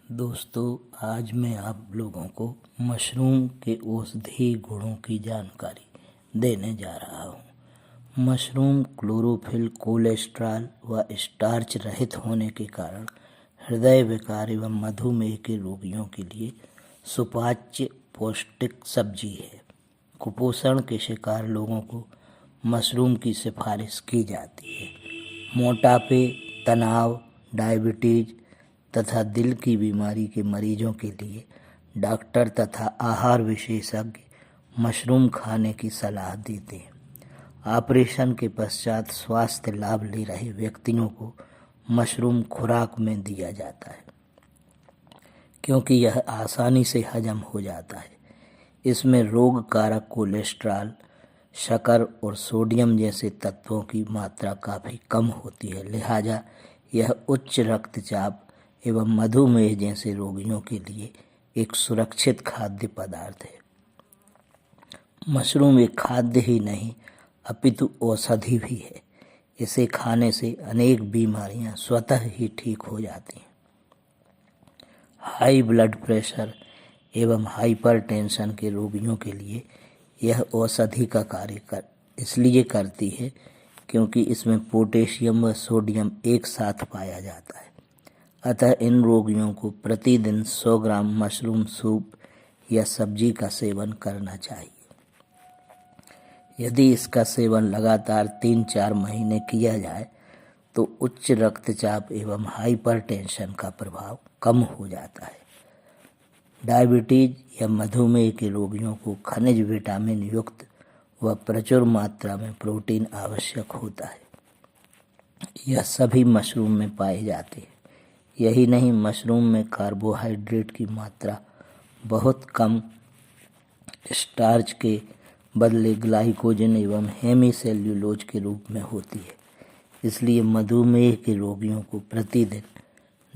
दोस्तों, आज मैं आप लोगों को मशरूम के औषधीय गुणों की जानकारी देने जा रहा हूँ। मशरूम क्लोरोफिल, कोलेस्ट्रॉल व स्टार्च रहित होने के कारण हृदय विकार एवं मधुमेह के रोगियों के लिए सुपाच्य पौष्टिक सब्जी है। कुपोषण के शिकार लोगों को मशरूम की सिफारिश की जाती है। मोटापे, तनाव, डायबिटीज तथा दिल की बीमारी के मरीजों के लिए डॉक्टर तथा आहार विशेषज्ञ मशरूम खाने की सलाह देते हैं। ऑपरेशन के पश्चात स्वास्थ्य लाभ ले रहे व्यक्तियों को मशरूम खुराक में दिया जाता है क्योंकि यह आसानी से हजम हो जाता है। इसमें रोग कारक कोलेस्ट्रॉल, शक्कर और सोडियम जैसे तत्वों की मात्रा काफ़ी कम होती है, लिहाजा यह उच्च रक्तचाप एवं मधुमेह जैसे रोगियों के लिए एक सुरक्षित खाद्य पदार्थ है। मशरूम एक खाद्य ही नहीं अपितु औषधि भी है। इसे खाने से अनेक बीमारियां स्वतः ही ठीक हो जाती हैं। हाई ब्लड प्रेशर एवं हाइपरटेंशन के रोगियों के लिए यह औषधि का कार्य इसलिए करती है क्योंकि इसमें पोटेशियम व सोडियम एक साथ पाया जाता है। अतः इन रोगियों को प्रतिदिन 100 ग्राम मशरूम सूप या सब्जी का सेवन करना चाहिए। यदि इसका सेवन लगातार 3-4 महीने किया जाए तो उच्च रक्तचाप एवं हाइपरटेंशन का प्रभाव कम हो जाता है। डायबिटीज या मधुमेह के रोगियों को खनिज विटामिन युक्त व प्रचुर मात्रा में प्रोटीन आवश्यक होता है। यह सभी मशरूम में पाए जाते हैं। यही नहीं, मशरूम में कार्बोहाइड्रेट की मात्रा बहुत कम, स्टार्च के बदले ग्लाइकोजन एवं हेमीसेल्यूलोज के रूप में होती है। इसलिए मधुमेह के रोगियों को प्रतिदिन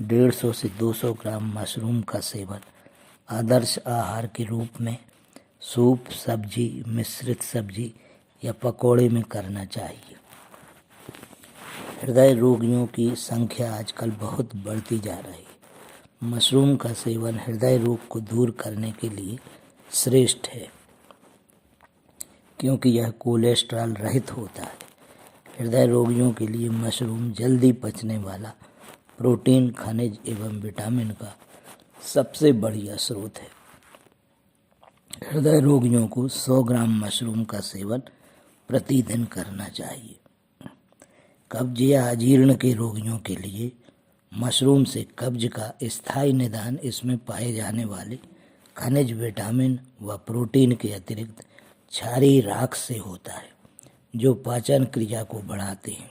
150 से 200 ग्राम मशरूम का सेवन आदर्श आहार के रूप में सूप, सब्जी, मिश्रित सब्जी या पकौड़े में करना चाहिए। हृदय रोगियों की संख्या आजकल बहुत बढ़ती जा रही है। मशरूम का सेवन हृदय रोग को दूर करने के लिए श्रेष्ठ है क्योंकि यह कोलेस्ट्रॉल रहित होता है। हृदय रोगियों के लिए मशरूम जल्दी पचने वाला प्रोटीन, खनिज एवं विटामिन का सबसे बढ़िया स्रोत है। हृदय रोगियों को 100 ग्राम मशरूम का सेवन प्रतिदिन करना चाहिए। कब्ज या अजीर्ण के रोगियों के लिए मशरूम से कब्ज का स्थायी निदान इसमें पाए जाने वाले खनिज, विटामिन व प्रोटीन के अतिरिक्त क्षारीय राख से होता है, जो पाचन क्रिया को बढ़ाते हैं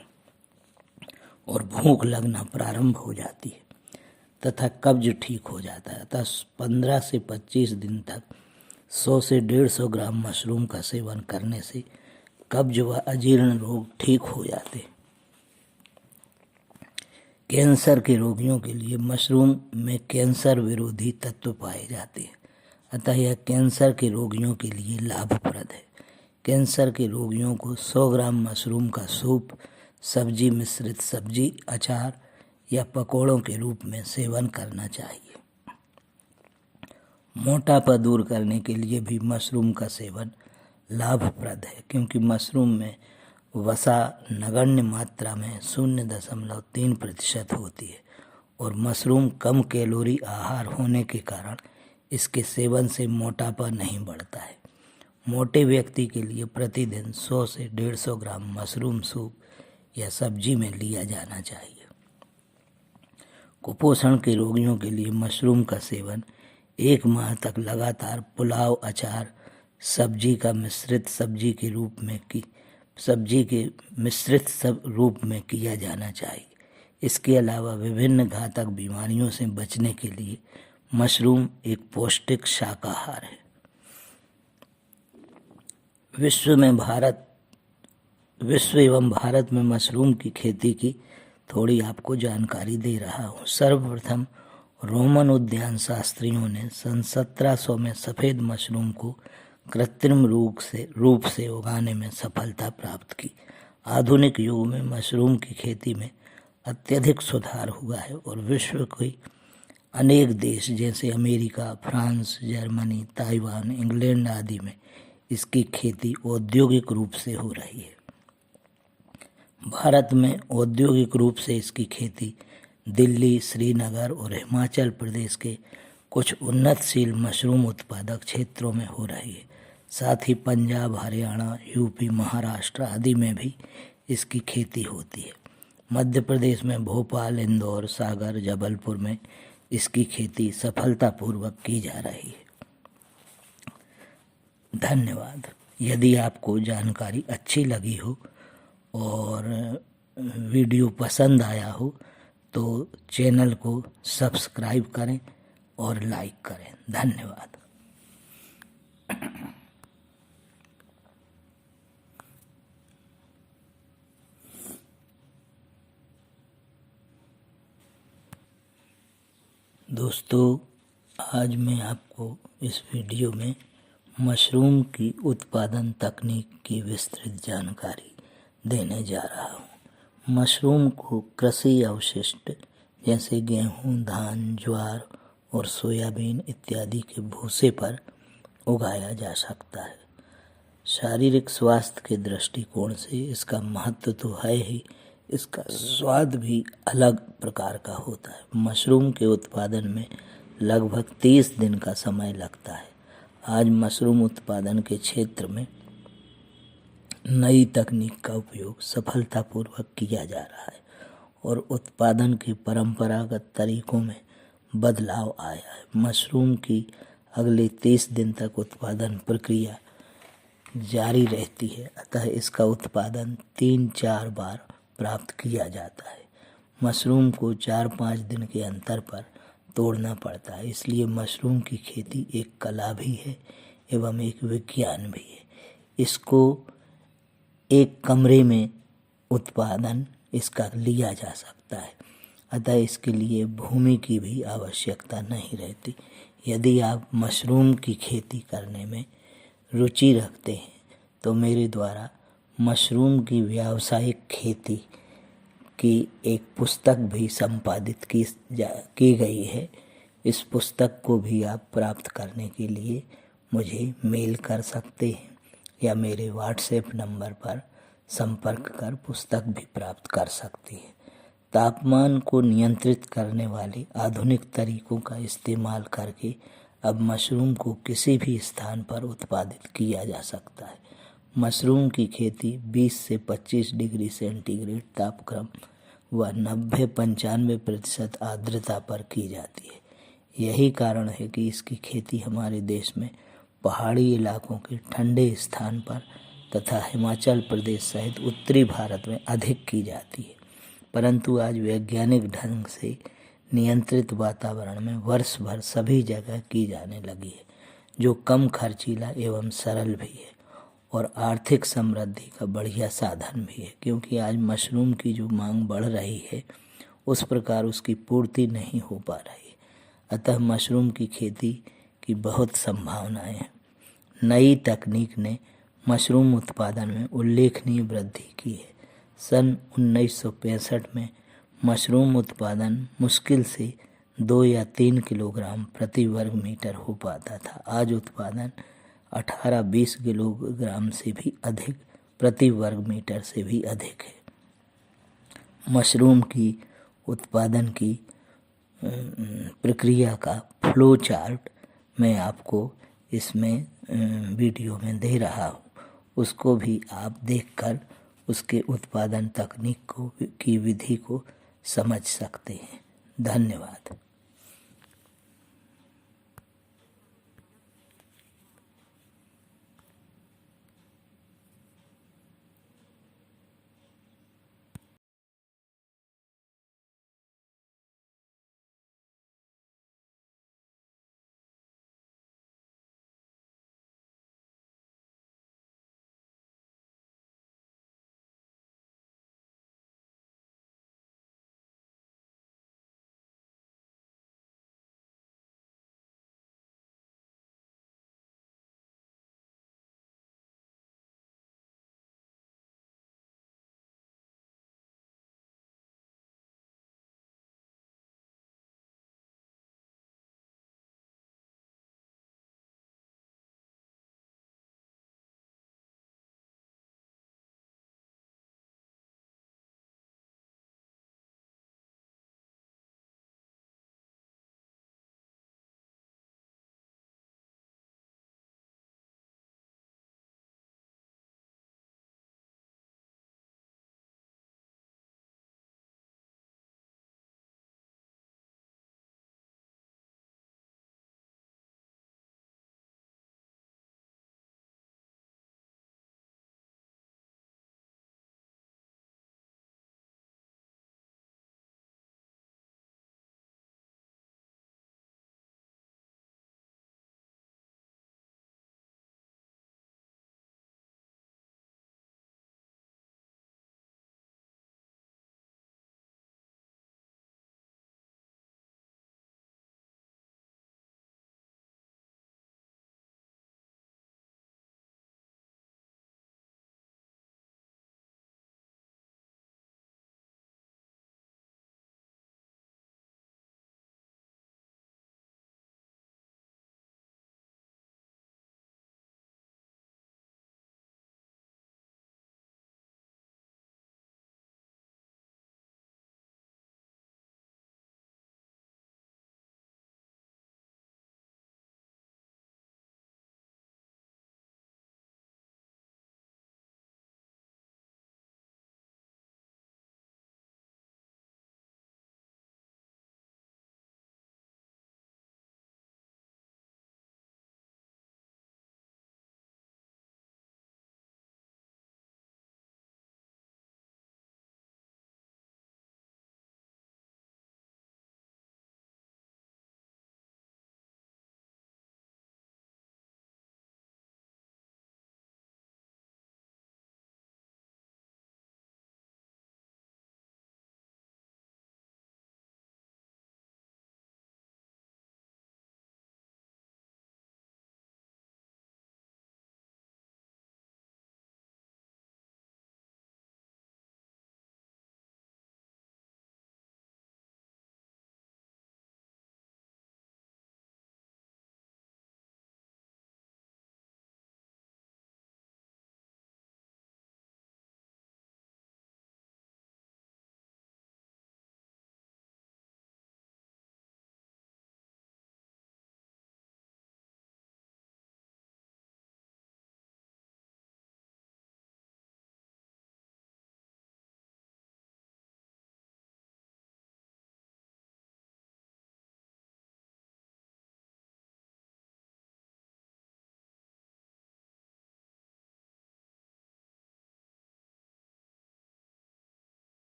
और भूख लगना प्रारंभ हो जाती है तथा कब्ज ठीक हो जाता है। अतः 15 से 25 दिन तक 100 से 150 ग्राम मशरूम का सेवन करने से कब्ज व अजीर्ण रोग ठीक हो जाते हैं। कैंसर के रोगियों के लिए मशरूम में कैंसर विरोधी तत्व पाए जाते हैं, अतः यह कैंसर के रोगियों के लिए लाभप्रद है। कैंसर के रोगियों को 100 ग्राम मशरूम का सूप, सब्जी, मिश्रित सब्जी, अचार या पकौड़ों के रूप में सेवन करना चाहिए। मोटापा दूर करने के लिए भी मशरूम का सेवन लाभप्रद है क्योंकि मशरूम में वसा नगण्य मात्रा में 0.3% होती है और मशरूम कम कैलोरी आहार होने के कारण इसके सेवन से मोटापा नहीं बढ़ता है। मोटे व्यक्ति के लिए प्रतिदिन 100 से 150 ग्राम मशरूम सूप या सब्जी में लिया जाना चाहिए। कुपोषण के रोगियों के लिए मशरूम का सेवन 1 माह तक लगातार पुलाव, अचार, सब्जी के मिश्रित रूप में किया जाना चाहिए। इसके अलावा विभिन्न घातक बीमारियों से बचने के लिए मशरूम एक पौष्टिक शाकाहार है। विश्व एवं भारत में मशरूम की खेती की थोड़ी आपको जानकारी दे रहा हूँ। सर्वप्रथम रोमन उद्यान शास्त्रियों ने सन 1700 में सफ़ेद मशरूम को कृत्रिम रूप से उगाने में सफलता प्राप्त की। आधुनिक युग में मशरूम की खेती में अत्यधिक सुधार हुआ है और विश्व की अनेक देश जैसे America, France, Germany, Taiwan, England आदि में इसकी खेती औद्योगिक रूप से हो रही है। भारत में औद्योगिक रूप से इसकी खेती दिल्ली, श्रीनगर और हिमाचल प्रदेश के कुछ उन्नतशील मशरूम उत्पादक क्षेत्रों में हो रही है। साथ ही पंजाब, हरियाणा, यूपी, महाराष्ट्र आदि में भी इसकी खेती होती है। मध्य प्रदेश में भोपाल, इंदौर, सागर, जबलपुर में इसकी खेती सफलतापूर्वक की जा रही है। धन्यवाद। यदि आपको जानकारी अच्छी लगी हो और वीडियो पसंद आया हो तो चैनल को सब्सक्राइब करें और लाइक करें। धन्यवाद। दोस्तों, आज मैं आपको इस वीडियो में मशरूम की उत्पादन तकनीक की विस्तृत जानकारी देने जा रहा हूँ। मशरूम को कृषि अवशिष्ट जैसे गेहूँ, धान, ज्वार और सोयाबीन इत्यादि के भूसे पर उगाया जा सकता है। शारीरिक स्वास्थ्य के दृष्टिकोण से इसका महत्व तो है ही, इसका स्वाद भी अलग प्रकार का होता है। मशरूम के उत्पादन में लगभग 30 दिन का समय लगता है। आज मशरूम उत्पादन के क्षेत्र में नई तकनीक का उपयोग सफलतापूर्वक किया जा रहा है और उत्पादन के परंपरागत तरीकों में बदलाव आया है। मशरूम की अगले 30 दिन तक उत्पादन प्रक्रिया जारी रहती है, अतः इसका उत्पादन 3-4 बार प्राप्त किया जाता है। मशरूम को 4-5 दिन के अंतर पर तोड़ना पड़ता है, इसलिए मशरूम की खेती एक कला भी है एवं एक विज्ञान भी है। इसको एक कमरे में उत्पादन इसका लिया जा सकता है, अतः इसके लिए भूमि की भी आवश्यकता नहीं रहती। यदि आप मशरूम की खेती करने में रुचि रखते हैं तो मेरे द्वारा मशरूम की व्यावसायिक खेती की एक पुस्तक भी संपादित की गई है। इस पुस्तक को भी आप प्राप्त करने के लिए मुझे मेल कर सकते हैं या मेरे व्हाट्सएप नंबर पर संपर्क कर पुस्तक भी प्राप्त कर सकते हैं। तापमान को नियंत्रित करने वाले आधुनिक तरीकों का इस्तेमाल करके अब मशरूम को किसी भी स्थान पर उत्पादित किया जा सकता है। मशरूम की खेती 20 से 25 डिग्री सेंटीग्रेड तापक्रम व 90-95% आर्द्रता पर की जाती है। यही कारण है कि इसकी खेती हमारे देश में पहाड़ी इलाकों के ठंडे स्थान पर तथा हिमाचल प्रदेश सहित उत्तरी भारत में अधिक की जाती है। परंतु आज वैज्ञानिक ढंग से नियंत्रित वातावरण में वर्ष भर सभी जगह की जाने लगी है, जो कम खर्चीला एवं सरल भी है और आर्थिक समृद्धि का बढ़िया साधन भी है। क्योंकि आज मशरूम की जो मांग बढ़ रही है उस प्रकार उसकी पूर्ति नहीं हो पा रही है, अतः मशरूम की खेती की बहुत संभावनाएं हैं। नई तकनीक ने मशरूम उत्पादन में उल्लेखनीय वृद्धि की है। सन 1965 में मशरूम उत्पादन मुश्किल से 2 या 3 किलोग्राम प्रति वर्ग मीटर हो पाता था। आज उत्पादन 18-20 किलोग्राम से भी अधिक प्रति वर्ग मीटर से भी अधिक है। मशरूम की उत्पादन की प्रक्रिया का फ्लो चार्ट मैं आपको इसमें वीडियो में दे रहा हूँ, उसको भी आप देखकर उसके उत्पादन तकनीक की विधि को समझ सकते हैं। धन्यवाद।